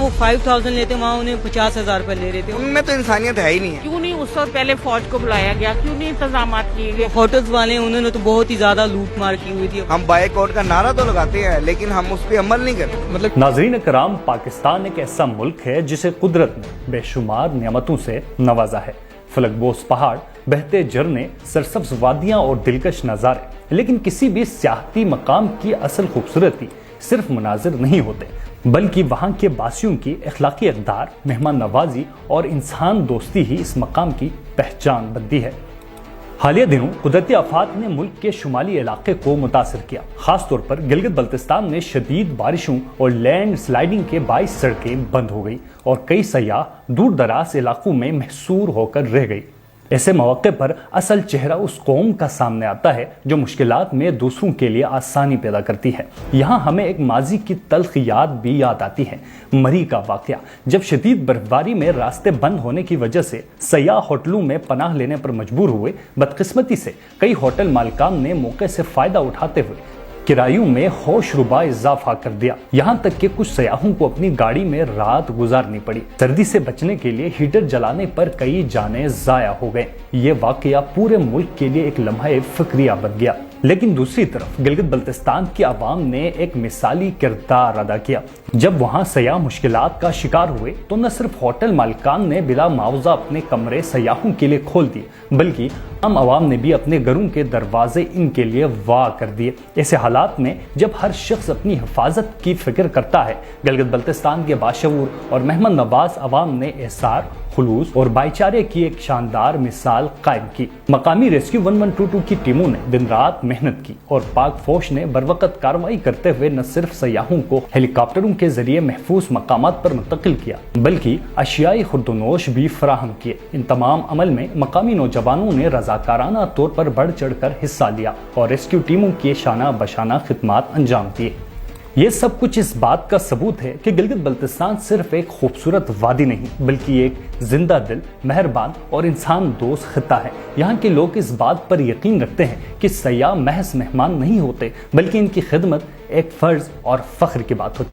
वो 5000 लेते, वहाँ उन्हें 50,000 रुपए ले रहे थे। उनमें तो इंसानियत है ही नहीं है। क्यों नहीं उस वक्त पहले फौज को बुलाया गया, क्यों नहीं इंतजाम किए गए? होटल्स वाले उन्होंने तो बहुत ही ज्यादा लूट मार की हुई थी। हम बाइकआउट का नारा तो लगाते हैं लेकिन हम उस पर अमल नहीं करते। मतलब नाज़रीन कराम, पाकिस्तान एक ऐसा मुल्क है जिसे कुदरत ने बेशुमार नियामतों से नवाजा है। फलकबोस पहाड़, बहते झरने, सरसब्ज वादियां और दिलकश नज़ारे। लेकिन किसी भी सियाहती मकाम की असल खूबसूरती सिर्फ मनाजिर नहीं होते, बल्कि वहाँ के बासियों की अखलाकी इक़दार, मेहमान नवाजी और इंसान दोस्ती ही इस मकाम की पहचान बनती है। हालिया दिनों कुदरती आफात ने मुल्क के शुमाली इलाके को मुतासर किया। खास तौर पर गिलगित बल्तिस्तान में शदीद बारिशों और लैंड स्लाइडिंग के बाइस सड़कें बंद हो गई और कई सयाह दूर दराज इलाकों में महसूर होकर रह गई। ऐसे मौके पर असल चेहरा उस कौम का सामने आता है जो मुश्किलात में दूसरों के लिए आसानी पैदा करती है। यहाँ हमें एक माजी की तल्ख याद भी याद आती है, मरी का वाकया, जब शदीद बर्फबारी में रास्ते बंद होने की वजह से सयाह होटलों में पनाह लेने पर मजबूर हुए। बदकिस्मती से कई होटल मालिकान ने मौके से फायदा उठाते हुए किरायों में होशरुबा इजाफा कर दिया। यहाँ तक कि कुछ सयाहों को अपनी गाड़ी में रात गुजारनी पड़ी। सर्दी से बचने के लिए हीटर जलाने पर कई जानें जाया हो गए। ये वाकया पूरे मुल्क के लिए एक लम्हा फिक्रिया बन गया। लेकिन दूसरी तरफ गिलगित बल्तिस्तान की आवाम ने एक मिसाली किरदार अदा किया। जब वहाँ सयाह मुश्किलात का शिकार हुए तो न सिर्फ होटल मालिकान ने बिला मुआवजा अपने कमरे सयाहों के लिए खोल दिए, बल्कि आम आवाम ने भी अपने घरों के दरवाजे इनके लिए वाह कर दिए। ऐसे हालात में जब हर शख्स अपनी हिफाजत की फिक्र करता है, गिलगित बल्तिस्तान के बाशऊर और मेहमान नवाज अवाम ने एहसार, खुलूस और भाईचारे की एक शानदार मिसाल कायम की। मकामी रेस्क्यू 1122 की टीमों ने दिन रात मेहनत की और पाक फौज ने बरवकत कार्रवाई करते हुए न सिर्फ सयाहों को हेलीकॉप्टरों के जरिए महफूज मकामात पर मुंतकिल किया, बल्कि अशियाई खुर्दनोश भी फराहम किए। इन तमाम अमल में मकामी नौजवानों ने रजाकाराना तौर पर बढ़ चढ़ कर हिस्सा लिया और रेस्क्यू टीमों की शाना बशाना खिदमात अंजाम दिए। ये सब कुछ इस बात का सबूत है कि गिलगित बल्तिस्तान सिर्फ एक खूबसूरत वादी नहीं, बल्कि एक जिंदा दिल, मेहरबान और इंसान दोस्त खित्ता है। यहाँ के लोग इस बात पर यकीन रखते हैं कि सयाह महज मेहमान नहीं होते, बल्कि इनकी खिदमत एक फर्ज और फख्र की बात होती है।